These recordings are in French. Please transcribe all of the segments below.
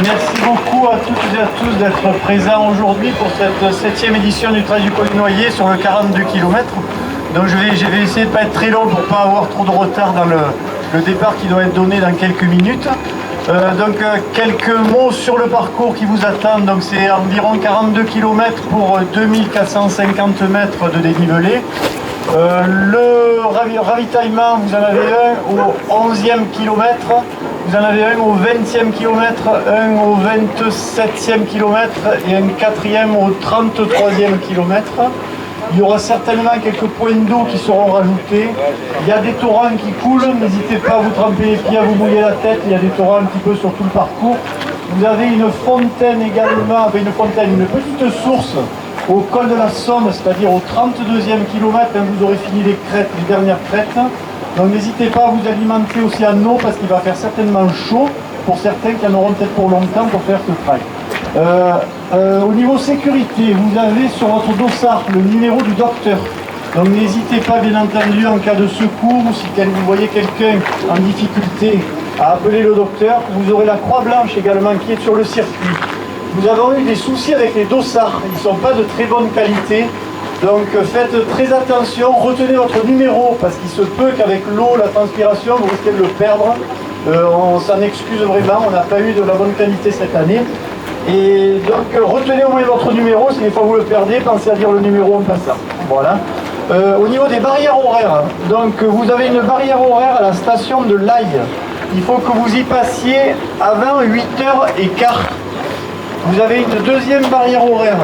Merci beaucoup à toutes et à tous d'être présents aujourd'hui pour cette 7e édition du Trail du Col du Noyer sur le 42 km. Donc je vais essayer de ne pas être très long pour ne pas avoir trop de retard dans le départ qui doit être donné dans quelques minutes. Quelques mots sur le parcours qui vous attend. Donc c'est environ 42 km pour 2450 mètres de dénivelé. Le ravitaillement, vous en avez un au 11e kilomètre, vous en avez un au 20e kilomètre, un au 27e kilomètre et un 4e au 33e kilomètre. Il y aura certainement quelques points d'eau qui seront rajoutés. Il y a des torrents qui coulent, n'hésitez pas à vous tremper les pieds, à vous mouiller la tête. Il y a des torrents un petit peu sur tout le parcours. Vous avez une fontaine également, une petite source au col de la Somme, c'est-à-dire au 32e kilomètre, quand vous aurez fini les crêtes, les dernières crêtes. Donc n'hésitez pas à vous alimenter aussi en eau parce qu'il va faire certainement chaud pour certains qui en auront peut-être pour longtemps pour faire ce trail. Au niveau sécurité, vous avez sur votre dossard le numéro du docteur. Donc n'hésitez pas bien entendu en cas de secours ou si vous voyez quelqu'un en difficulté à appeler le docteur. Vous aurez la croix blanche également qui est sur le circuit. Nous avons eu des soucis avec les dossards, ils ne sont pas de très bonne qualité. Donc faites très attention, retenez votre numéro parce qu'il se peut qu'avec l'eau, la transpiration, vous risquez de le perdre. On s'en excuse vraiment, on n'a pas eu de la bonne qualité cette année. Et donc retenez au moins votre numéro, si des fois vous le perdez, pensez à dire le numéro en passant. Voilà. Au niveau des barrières horaires, donc vous avez une barrière horaire à la station de l'Aille. Il faut que vous y passiez avant 8h15. Vous avez une deuxième barrière horaire.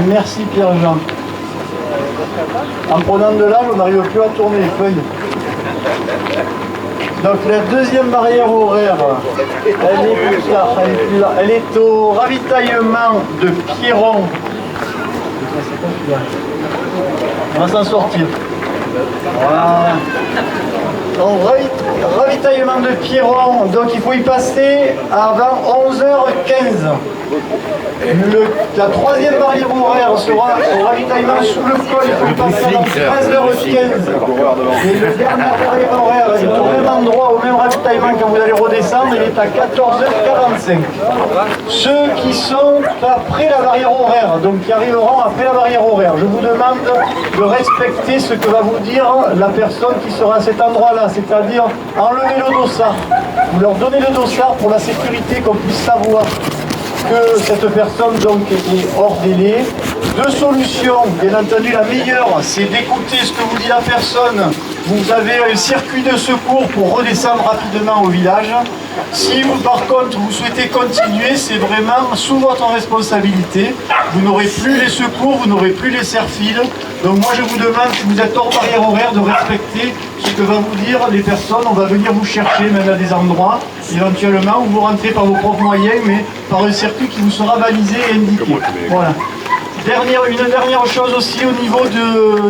Merci Pierre-Jean. En prenant de l'âge, on n'arrive plus à tourner les feuilles. Donc la deuxième barrière horaire, elle est plus là, elle est plus là. Elle est au ravitaillement de Pierron. On va s'en sortir. Voilà. Donc ravitaillement de Pierron, donc il faut y passer avant 11h15. La troisième barrière horaire sera au ravitaillement sous le col, il faut y passer avant 13h15. Et le dernier barrière horaire est au même endroit, au même ravitaillement quand vous allez redescendre, il est à 14h45. Ceux qui sont après la barrière horaire, donc qui arriveront après la barrière horaire, je vous demande de respecter ce que va vous dire la personne qui sera à cet endroit-là, c'est-à-dire enlever le dossard. Vous leur donnez le dossard pour la sécurité, qu'on puisse savoir que cette personne donc est hors délai. Deux solutions, bien entendu la meilleure, c'est d'écouter ce que vous dit la personne. Vous avez un circuit de secours pour redescendre rapidement au village. Si vous par contre vous souhaitez continuer, c'est vraiment sous votre responsabilité. Vous n'aurez plus les secours, vous n'aurez plus les serre-files. Donc moi je vous demande, si vous êtes hors barrière horaire, de respecter ce que vont vous dire les personnes. On va venir vous chercher même à des endroits, éventuellement, où vous rentrez par vos propres moyens, mais par un circuit qui vous sera balisé et indiqué. Voilà. Une dernière chose aussi au niveau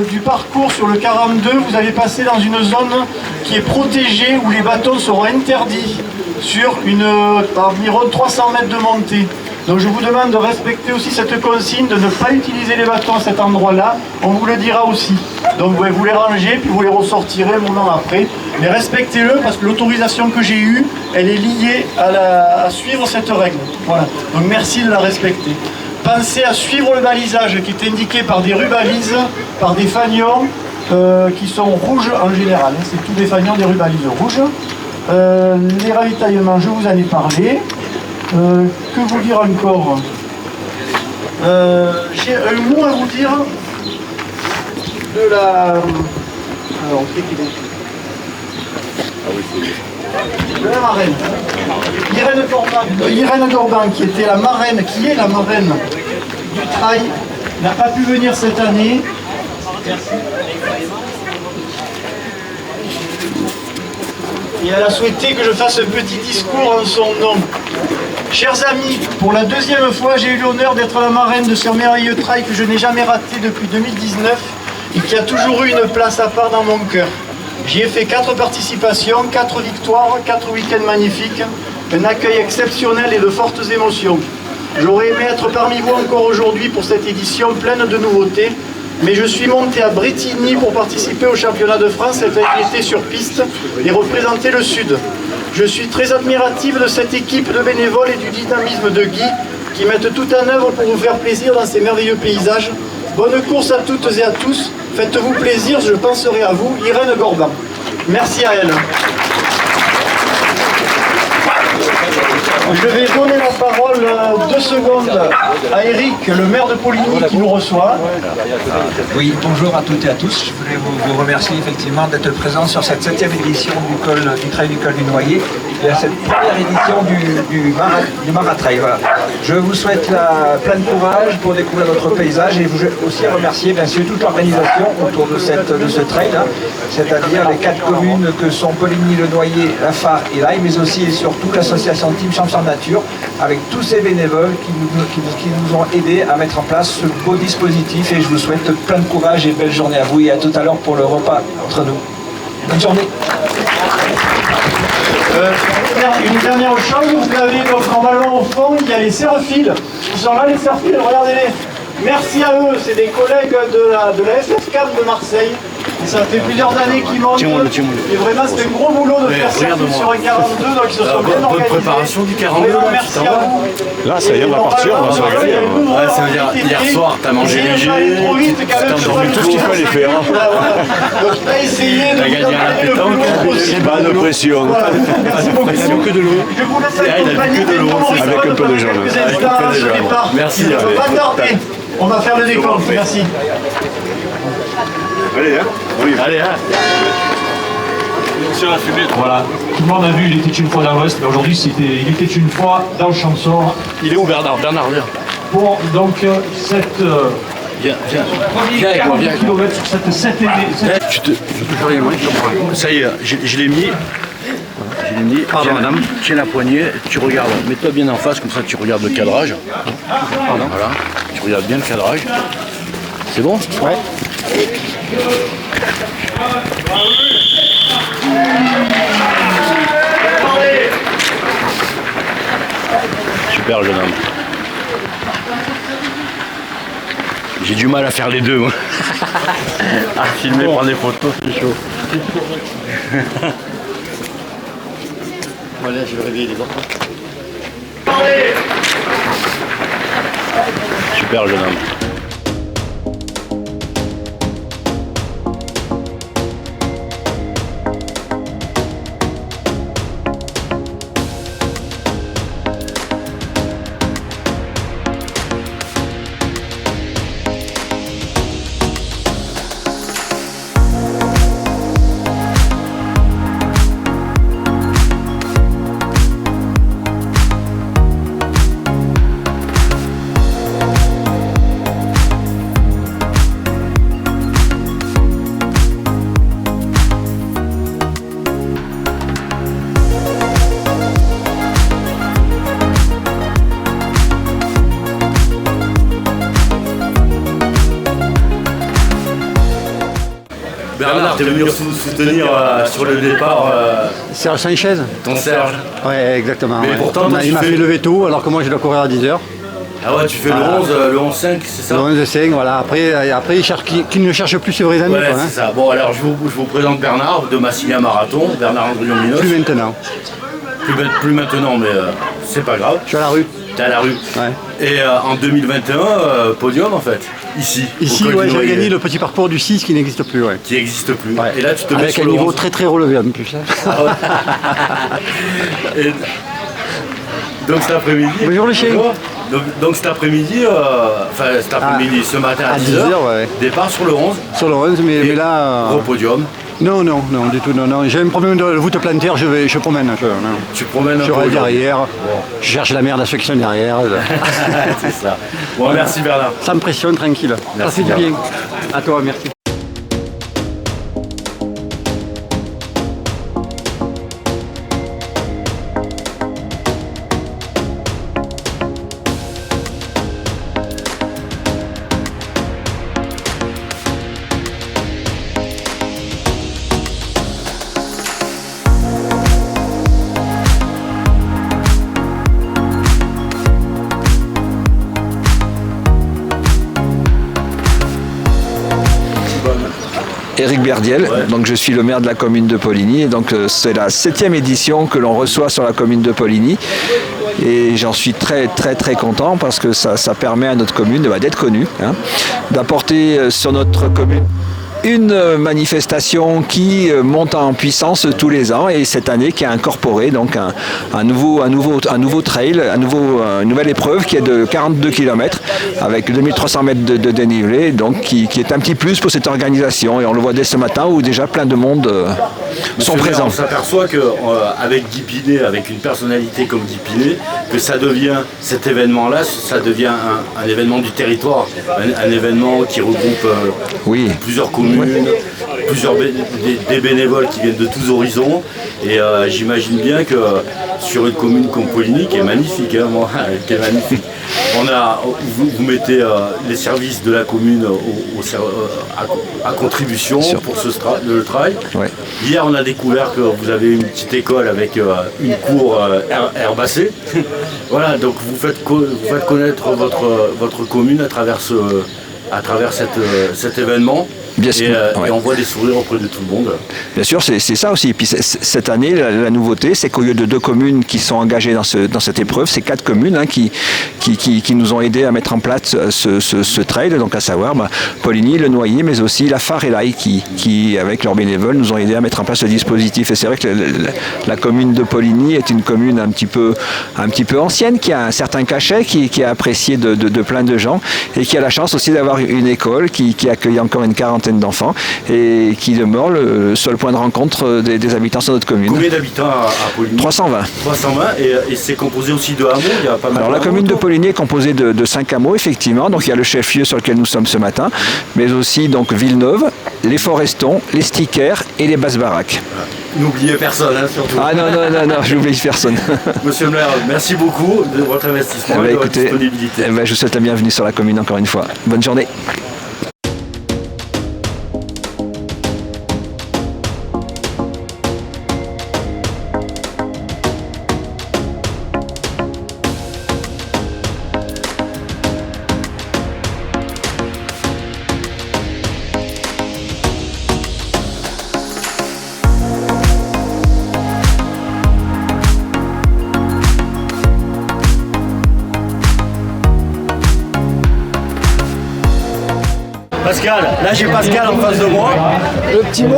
du parcours sur le 42, vous allez passer dans une zone qui est protégée où les bâtons seront interdits sur environ 300 mètres de montée. Donc je vous demande de respecter aussi cette consigne de ne pas utiliser les bâtons à cet endroit-là, on vous le dira aussi. Donc vous les rangez puis vous les ressortirez un moment après. Mais respectez-le parce que l'autorisation que j'ai eue, elle est liée à suivre cette règle. Voilà. Donc merci de la respecter. Pensez à suivre le balisage qui est indiqué par des rubalises, par des fanions qui sont rouges en général. C'est tous des fanions, des rubalises rouges. Les ravitaillements, je vous en ai parlé. Que vous dire encore? J'ai un mot à vous dire de la... Alors, on sait qu'il est... Ah oui, c'est... De la marraine. Irène Dorban, qui est la marraine du trail, n'a pas pu venir cette année. Et elle a souhaité que je fasse un petit discours en son nom. Chers amis, pour la deuxième fois, j'ai eu l'honneur d'être la marraine de ce merveilleux trail que je n'ai jamais raté depuis 2019 et qui a toujours eu une place à part dans mon cœur. J'y ai fait 4 participations, 4 victoires, 4 week-ends magnifiques, un accueil exceptionnel et de fortes émotions. J'aurais aimé être parmi vous encore aujourd'hui pour cette édition pleine de nouveautés, mais je suis monté à Bretigny pour participer au championnat de France cet été sur piste et représenter le Sud. Je suis très admiratif de cette équipe de bénévoles et du dynamisme de Guy qui mettent tout en œuvre pour vous faire plaisir dans ces merveilleux paysages. Bonne course à toutes et à tous. Faites-vous plaisir, je penserai à vous. Irène Gorban. Merci à elle. Je vais donner la parole 2 secondes à Eric, le maire de Poligny, qui nous reçoit. Oui, bonjour à toutes et à tous. Je voulais vous remercier effectivement d'être présents sur cette 7e édition du Trail du Col du Noyer et à cette première édition du Maratrail. Voilà. Je vous souhaite plein de courage pour découvrir notre paysage et vous aussi remercier bien sûr toute l'organisation autour de ce trail, hein, c'est-à-dire les 4 communes que sont Poligny, Le Noyer, La Fare et l'Aille, mais aussi et surtout l'association Team Champions Nature, avec tous ces bénévoles qui nous ont aidés à mettre en place ce beau dispositif et je vous souhaite plein de courage et belle journée à vous et à tout à l'heure pour le repas entre nous. Bonne journée. Une dernière chose, vous avez donc en ballon au fond, il y a les serre-fils. Ils sont là les serre-fils, regardez-les. Merci à eux, c'est des collègues de la FFCAM de Marseille. Et ça fait plusieurs années qu'ils montent. Et vraiment, c'est un gros boulot de faire circuit sur un 42, donc ils se sont bien organisés. Bonne préparation du 42. Vraiment, merci à vous. Là, ça y est, on va partir, on va se régaler. Ouais, ça veut dire hier soir, t'as mangé léger. T'as dormi tout ce qu'il fallait faire. Donc il a essayé de gagné à la pétanque. Pas de pression. Merci beaucoup. Il a bu que de l'eau. Je vous laisse il a bu accompagner que de l'eau, des avec un peu de jaune. Merci. On ne peut pas tarder. On va faire le décompte. Merci. Allez, hein. Allez, hein. Voilà, tout le monde a vu Il était une fois dans l'Ouest, mais aujourd'hui Il était une fois dans le Champsaur. Il est où Bernard? Bernard, viens. Pour donc cette Viens. Viens avec moi, viens. Kilomètres sur cette 7 Ça y est, je l'ai mis. Je l'ai mis. Pardon, madame. Tiens la poignée, tu regardes. Mets-toi bien en face, comme ça tu regardes le cadrage. Pardon. Voilà. Tu regardes bien le cadrage. C'est bon? Ouais. Super jeune homme. J'ai du mal à faire les deux, moi. À filmer, prendre des photos, c'est chaud. Voilà, je vais réveiller les enfants. Super jeune homme. Bernard, t'es venu nous soutenir sur le départ. Serge Sanchez. Ton Serge. Ouais, exactement. Mais ouais. pourtant, toi, Il m'a tu fait fais- lever tôt, alors que moi je dois courir à 10h. Ah ouais, tu fais le 11-5, c'est ça? Le 11-5, voilà. Après il cherche, qu'il ne cherche plus ses vrais amis. Ouais, quoi, hein. c'est ça. Bon, alors je vous présente Bernard de Massilia Marathon, Bernard Andrion Minos. Plus maintenant. Plus maintenant, mais c'est pas grave. Je suis à la rue. T'es à la rue. Ouais. Et en 2021, podium en fait, ici. Ici, au Col ouais, du j'ai Noyer, gagné le petit parcours du 6 qui n'existe plus. Ouais. qui n'existe plus. Ouais. Et là, tu te mets Avec sur un le niveau 11. très très relevé en plus. Hein. Ah ouais. Et donc cet après-midi. Bonjour, les chiens. Donc cet après-midi, enfin cet après-midi, ce matin à 10h, ouais. départ sur le 11. Sur le 11, mais Et là. Gros podium. Non, du tout, non. J'ai un problème de voûte plantaire, je promène. Non. Tu promènes un Je peu. reste aujourd'hui. derrière, je cherche la merde à ceux qui sont derrière. C'est ça. Bon, merci Bernard. Sans pression, tranquille. Merci, Ça fait du Bernard. bien. À toi, merci. Éric Berdiel, donc je suis le maire de la commune de Poligny et donc c'est la 7e édition que l'on reçoit sur la commune de Poligny et j'en suis très content parce que ça permet à notre commune d'être connue, d'apporter sur notre commune une manifestation qui monte en puissance tous les ans et cette année qui a incorporé donc un nouveau trail, une nouvelle épreuve qui est de 42 km avec 2300 mètres de dénivelé, donc qui est un petit plus pour cette organisation et on le voit dès ce matin où déjà plein de monde sont présents. On s'aperçoit qu'avec Guy Pinet, avec une personnalité comme Guy Pinet, que ça devient, cet événement-là, ça devient un événement du territoire, un événement qui regroupe plusieurs communes, des bénévoles qui viennent de tous horizons et j'imagine bien que sur une commune comme Poligny qui est magnifique, vous mettez les services de la commune à contribution pour le trail. Ouais. Hier on a découvert que vous avez une petite école avec une cour herbassée. Voilà, donc vous faites connaître votre commune à travers cet événement. Bien sûr, et on voit des sourires auprès de tout le monde. Bien sûr, c'est ça aussi. Et puis cette année, la nouveauté, c'est qu'au lieu de 2 communes qui sont engagées dans cette épreuve, c'est 4 communes qui nous ont aidés à mettre en place ce trail, donc à savoir Poligny, Le Noyer, mais aussi la Phare et l'Aille qui, avec leurs bénévoles, nous ont aidés à mettre en place ce dispositif. Et c'est vrai que la commune de Poligny est une commune un petit peu ancienne, qui a un certain cachet, qui est appréciée de plein de gens et qui a la chance aussi d'avoir une école qui accueille encore une quarantaine d'enfants et qui demeure le seul point de rencontre des habitants de notre commune. Combien d'habitants à Poligny ? 320. 320 et c'est composé aussi de hameaux, il y a pas mal. Alors la commune de Poligny est composée de 5 hameaux effectivement, donc il y a le chef-lieu sur lequel nous sommes ce matin, mais aussi donc Villeneuve, les Forestons, les Stickers et les Basses-Baraques. N'oubliez personne, surtout. Ah non, j'oublie personne. Monsieur le maire, merci beaucoup de votre investissement et de votre disponibilité. Je vous souhaite la bienvenue sur la commune encore une fois. Bonne journée. Pascal, là j'ai Pascal en face de moi. Le petit mot,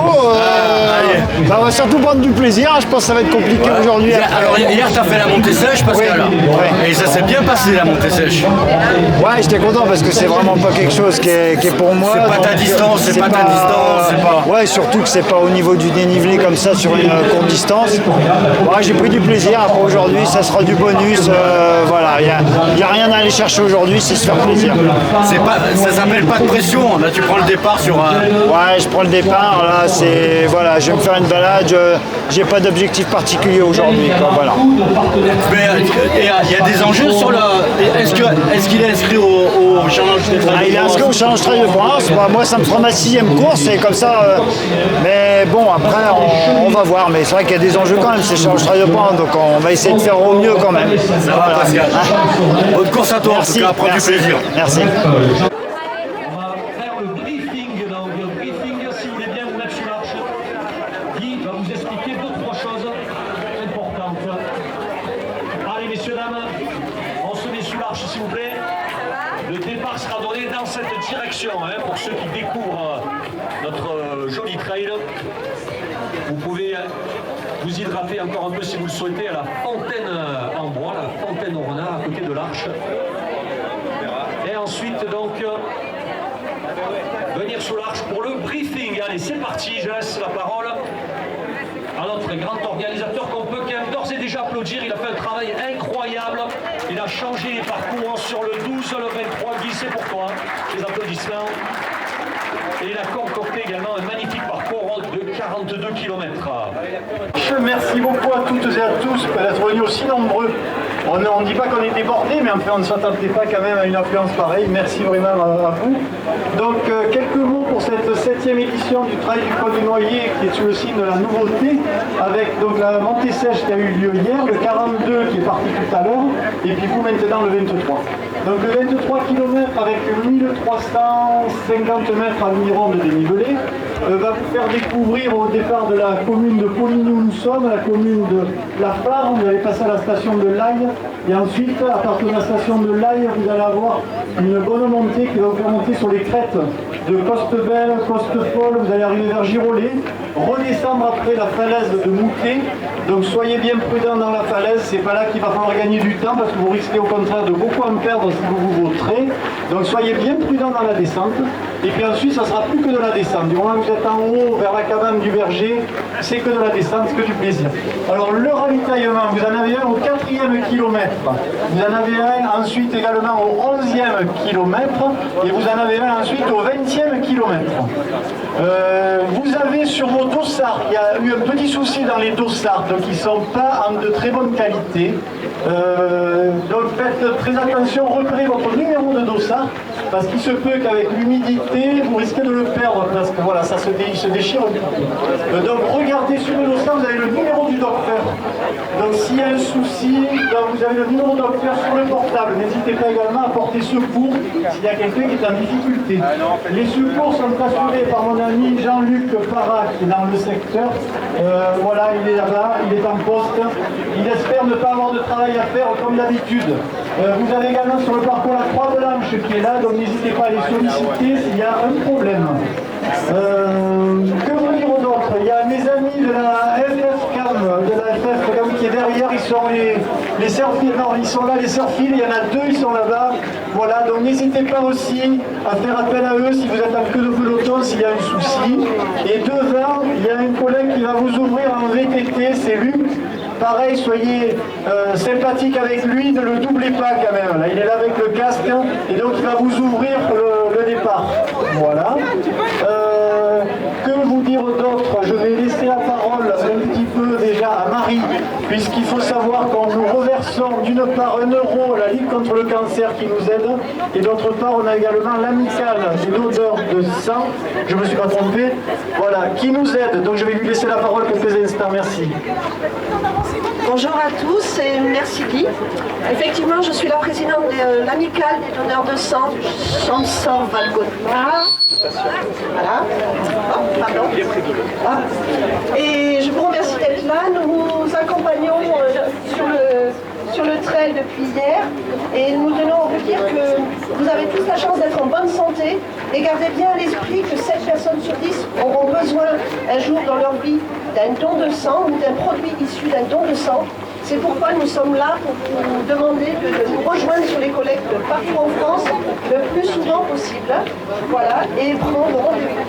on va surtout prendre du plaisir, je pense que ça va être compliqué aujourd'hui. Alors hier tu as fait la montée sèche Pascal, et ça s'est bien passé la montée sèche. Ouais, j'étais content parce que c'est vraiment pas quelque chose qui est pour moi. C'est pas ta distance, c'est pas ta distance. Ouais, surtout que c'est pas au niveau du dénivelé comme ça sur une courte distance. Ouais, j'ai pris du plaisir, après aujourd'hui ça sera du bonus, voilà, il n'y a rien à aller chercher aujourd'hui, c'est se faire plaisir. Ça s'appelle pas de pression. Là tu prends le départ sur un... Ouais, je prends le départ, là c'est... Voilà, je vais me faire une balade, j'ai pas d'objectif particulier aujourd'hui, voilà. Mais il y a des enjeux sur le... Est-ce qu'il est inscrit au Challenge des Trails de France ? Il est inscrit au Challenge Trail de France, moi ça me fera ma 6e course, et comme ça... mais bon, après on va voir, mais c'est vrai qu'il y a des enjeux quand même, c'est Challenge Trail de France, donc on va essayer de faire au mieux quand même. Ça va, Pascal. Bonne course à toi, merci, en tout cas, prends du plaisir. Merci. S'il vous plaît, le départ sera donné dans cette direction pour ceux qui découvrent notre joli trail. Vous pouvez vous hydrater encore un peu si vous le souhaitez à la fontaine en bois, la fontaine au renard à côté de l'Arche. Et ensuite donc venir sous l'Arche pour le briefing. Allez, c'est parti, je laisse la parole à notre grand organisateur qu'on peut quand même d'ores et déjà applaudir. Il a fait un travail incroyable. Il a changé les parcours sur le 12, le 23. Guy, c'est pour toi. Les applaudissements. Et il a concocté également un magnifique parcours de 42 km. Merci beaucoup à toutes et à tous d'être venus aussi nombreux. On ne dit pas qu'on est débordés, mais enfin on ne s'attendait pas quand même à une affluence pareille. Merci vraiment à vous. Donc quelques mots pour cette 7e édition du Trail du Col du Noyer qui est sous le signe de la nouveauté, avec donc la montée sèche qui a eu lieu hier, le 42 qui est parti tout à l'heure, et puis vous maintenant le 23. Donc le 23 km avec 1350 mètres à mi-rond de dénivelé, va vous faire découvrir au départ de la commune de Poligny où nous sommes, la commune de La Fare. Vous allez passer à la station de l'Aille et ensuite, à partir de la station de l'Aille, vous allez avoir une bonne montée qui va vous faire monter sur les crêtes de Costebelle, Costefolle. Vous allez arriver vers Girolet, redescendre après la falaise de Moutet. Donc soyez bien prudents dans la falaise, c'est pas là qu'il va falloir gagner du temps parce que vous risquez au contraire de beaucoup en perdre si vous vous vautrez. Donc soyez bien prudents dans la descente. Et puis ensuite, ça sera plus que de la descente. Du moment que vous êtes en haut vers la cabane du berger, c'est que de la descente, c'est que du plaisir. Alors le ravitaillement, vous en avez un au 4e kilomètre. Vous en avez un ensuite également au 11e kilomètre. Et vous en avez un ensuite au 20e kilomètre. Vous avez sur vos dossards, il y a eu un petit souci dans les dossards, donc ils ne sont pas en de très bonne qualité. Donc faites très attention, repérez votre numéro de dossard, parce qu'il se peut qu'avec l'humidité, vous risquez de le perdre, parce que voilà, ça se déchire un peu. Donc regardez sur le dossard, vous avez le numéro du docteur. Donc s'il y a un souci, vous avez le numéro du docteur sur le portable. N'hésitez pas également à porter secours s'il y a quelqu'un qui est en difficulté. Les secours sont assurés par mon ami Jean-Luc Parra, qui est dans le secteur. Voilà, il est là-bas, il est en poste. Il espère ne pas avoir de travail à faire comme d'habitude. Vous avez également sur le parcours la Croix de l'Anche qui est là, donc n'hésitez pas à les solliciter s'il y a un problème. Que vous dire d'autre? Il y a mes amis de la FF qui est derrière, ils sont les surfils, non, ils sont là les surfils, il y en a deux, ils sont là-bas. Voilà, donc n'hésitez pas aussi à faire appel à eux si vous êtes en queue de peloton, s'il y a un souci. Et devant, il y a un collègue qui va vous ouvrir en VTT, c'est Luc. Pareil, soyez sympathique avec lui, ne le doublez pas quand même. Là, il est là avec le casque et donc il va vous ouvrir le départ. Voilà. Que vous dire d'autre? Je vais laisser la parole un petit peu déjà à Marie, puisqu'il faut savoir qu'on nous reversons d'une part 1 euro à la Ligue contre le cancer qui nous aide, et d'autre part on a également l'amicale des donneurs de sang, je ne me suis pas trompé, voilà, qui nous aide. Donc je vais lui laisser la parole quelques instants, merci. Bonjour à tous et merci Guy. Effectivement, je suis la présidente de l'amicale des donneurs de sang du Champsaur-Valgaudemar. Voilà. Oh, pardon. Ah. Et je vous remercie d'être là. Nous vous accompagnons sur le trail depuis hier et nous tenons à vous dire que vous avez tous la chance d'être en bonne santé et gardez bien à l'esprit que 7 personnes sur 10 auront besoin un jour dans leur vie d'un don de sang ou d'un produit issu d'un don de sang. C'est pourquoi nous sommes là pour vous demander de nous rejoindre sur les collectes partout en France le plus souvent possible. Voilà, et prendre rendez-vous.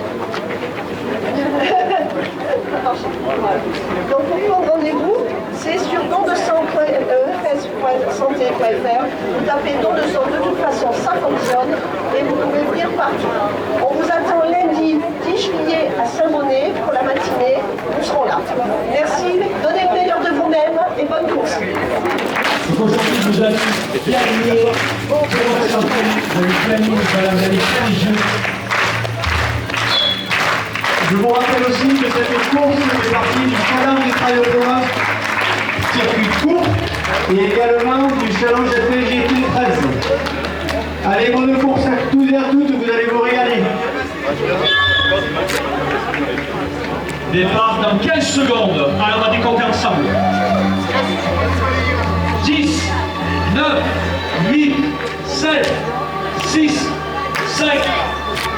Donc pour prendre rendez-vous, c'est sur dondesang.santé.fr. Vous tapez don de sang, de toute façon ça fonctionne et vous pouvez venir partout. On vous attend lundi 10 juillet à Saint-Bonnet pour la matinée, nous serons là. Merci, donnez le meilleur de vous-même et bonne course. Il faut surtout que vous êtes bien liés pour votre santé, vous avez planning, vous avez religieux. Je vous rappelle aussi que cette course fait partie du challenge des Trail circuit court et également du challenge FGT 13. Allez, bonne course à tous et à toutes, vous allez vous régaler. Départ dans 15 secondes. Alors on va décompter ensemble. 10, 9, 8, 7, 6, 5,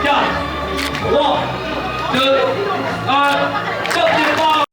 4, 3, 2, 1, top départ.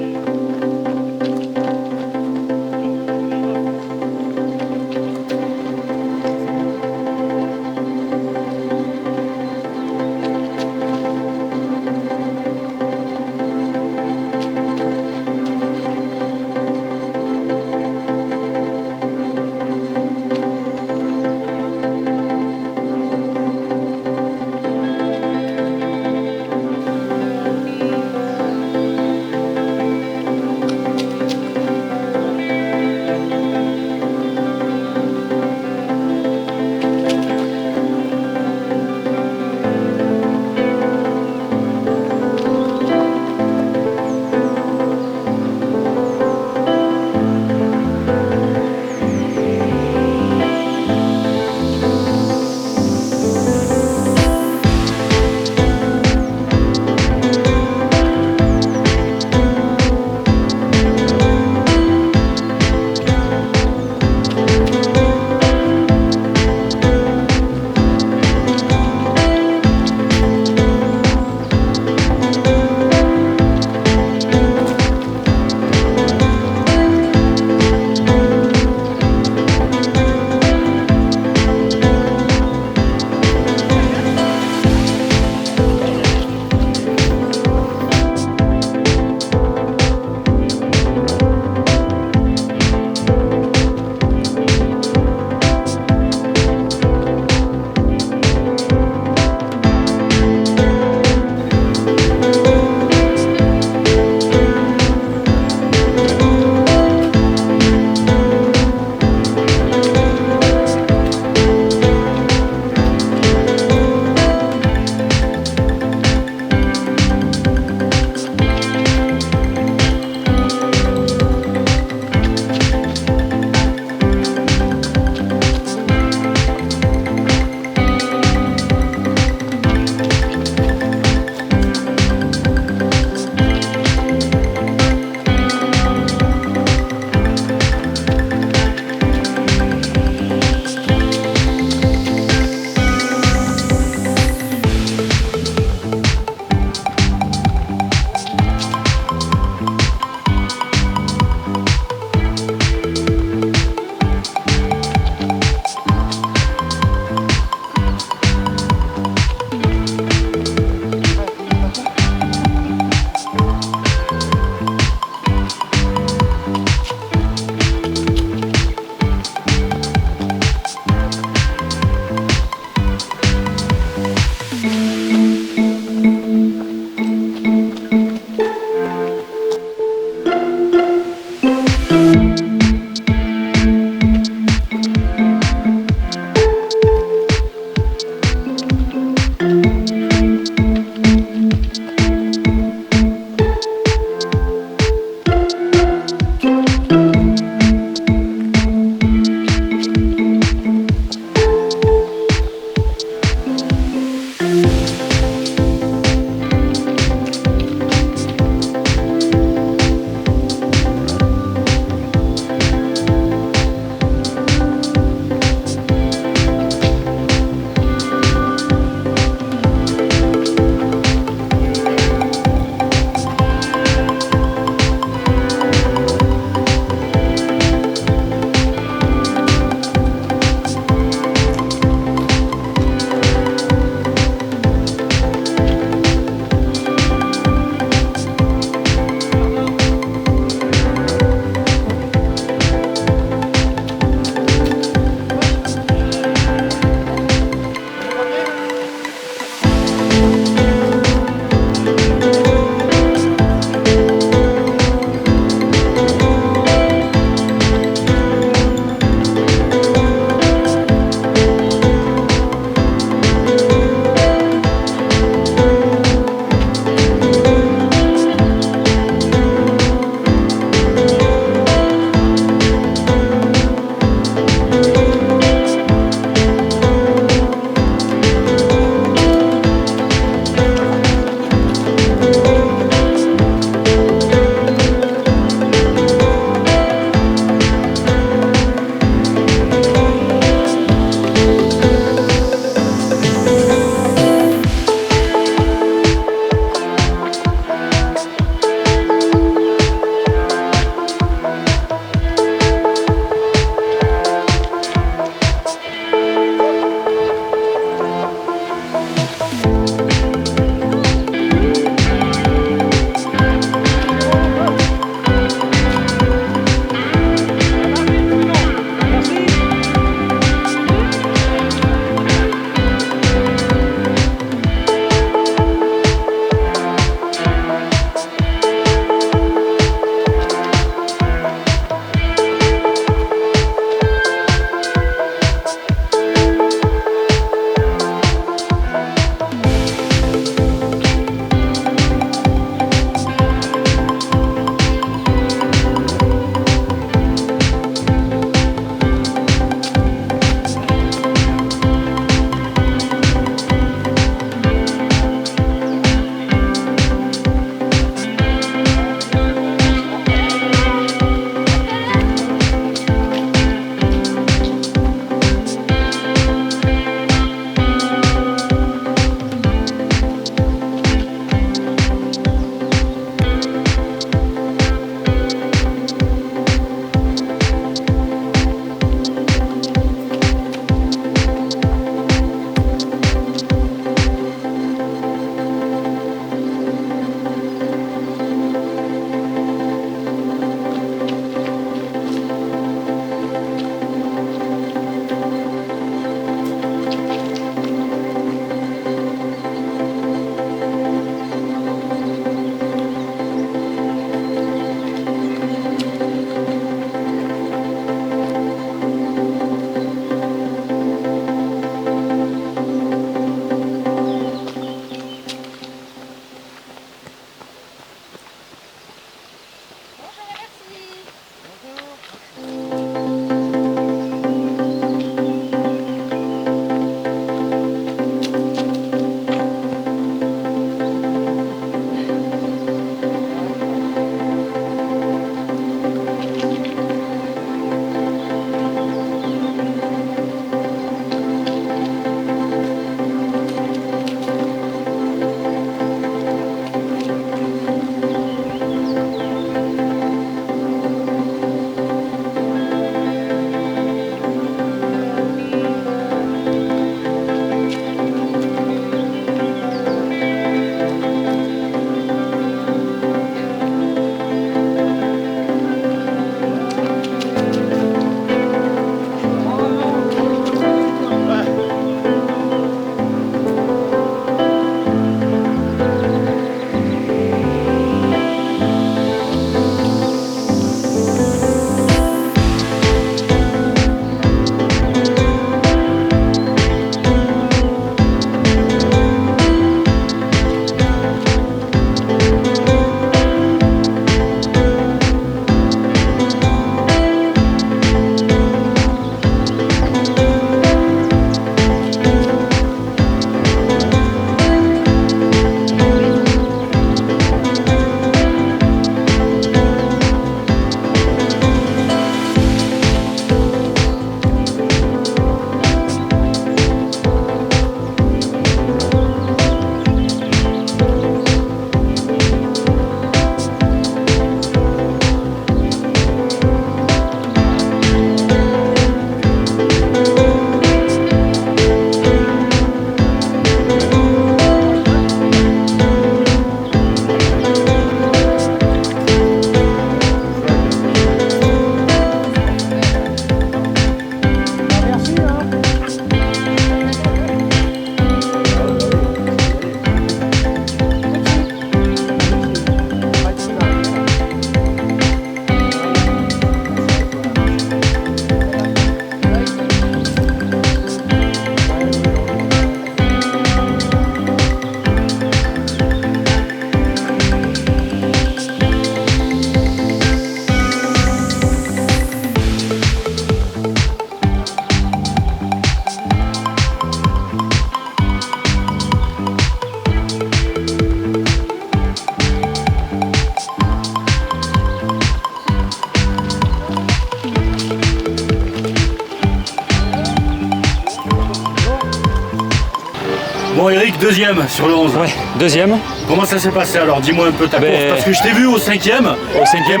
Bon Eric, deuxième sur le 11. Ouais, deuxième. Comment ça s'est passé alors? Dis-moi un peu ta Ben, course, parce que je t'ai vu au cinquième. Au cinquième,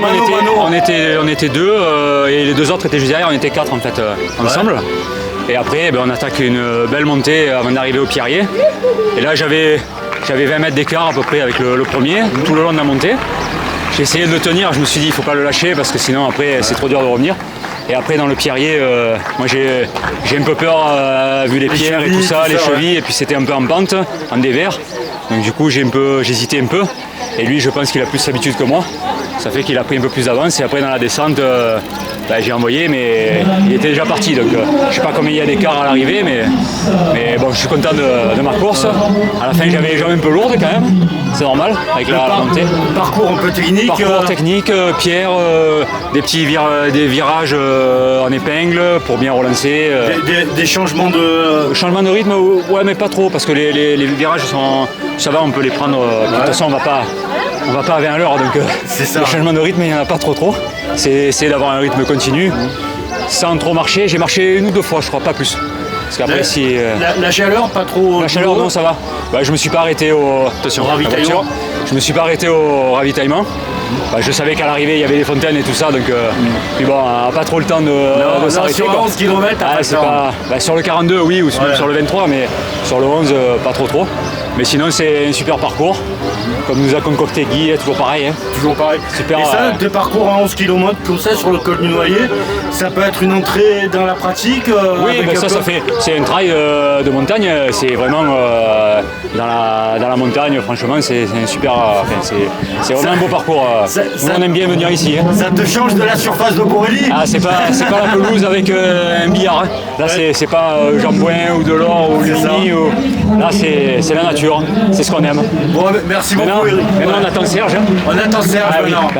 on était deux et les deux autres étaient juste derrière, on était quatre en fait ensemble. Et après, on attaque une belle montée avant d'arriver au Pierrier. Et là, j'avais 20 mètres d'écart à peu près avec le premier, tout le long de la montée. J'ai essayé de le tenir, je me suis dit il faut pas le lâcher parce que sinon après c'est trop dur de revenir. Et après dans le Pierrier, moi j'ai un peu peur vu les pierres et tout ça, les chevilles, et puis c'était un peu en pente, en dévers. Donc du coup j'hésitais un peu. Et lui je pense qu'il a plus l'habitude que moi. Ça fait qu'il a pris un peu plus d'avance et après dans la descente j'ai envoyé mais il était déjà parti. Donc je sais pas combien il y a d'écart à l'arrivée mais bon je suis content de ma course. À la fin j'avais les jambes un peu lourdes quand même. C'est normal avec la montée. Parcours un peu technique. Parcours technique, pierre, des petits des virages en épingle pour bien relancer. Des changements de... Changement de rythme, ouais mais pas trop parce que les virages sont... Ça va, on peut les prendre. De toute façon on va pas à 20 à l'heure donc le changement de rythme il n'y en a pas trop. C'est d'avoir un rythme continu sans trop marcher. J'ai marché une ou deux fois je crois, pas plus. Parce qu'après si... La chaleur, pas trop... La chaleur non ça va. Je me suis pas arrêté au ravitaillement. Je me suis pas arrêté au ravitaillement. Je savais qu'à l'arrivée il y avait des fontaines et tout ça donc puis bon on n'a pas trop le temps de s'arrêter. Sur 11 km sur le 42 oui ou sur le 23 mais sur le 11 pas trop. Mais sinon c'est un super parcours. Comme nous a concocté Guy, toujours pareil. Toujours pareil. Super, et ça, des parcours à 11 km comme ça sur le col du Noyer, ça peut être une entrée dans la pratique. Oui, c'est un trail de montagne. C'est vraiment dans la montagne. Franchement, c'est un super. C'est vraiment un beau parcours. Nous, on aime bien venir ici. Ça te change de la surface de Borély. Ah, c'est pas la pelouse avec un billard. Là, c'est pas Jambouin ou Delors ou Ligny. Là, c'est la nature. C'est ce qu'on aime. Bon, merci beaucoup. Maintenant, on attend Serge. On attend Serge maintenant.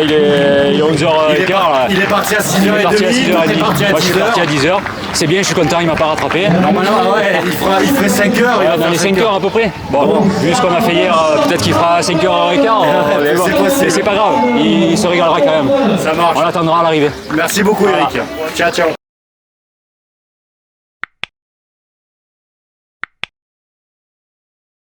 Il est 11h15 là. Il est parti à 6h30. Moi je suis parti à 10h. C'est bien, je suis content, il m'a pas rattrapé. Normalement, il ferait 5h. Dans les 5h à peu près. Bon, vu ce qu'on a fait hier, peut-être qu'il fera 5h15. C'est pas grave, il se régalera quand même. Ça marche. On l'attendra à l'arrivée. Merci beaucoup Eric. Ciao.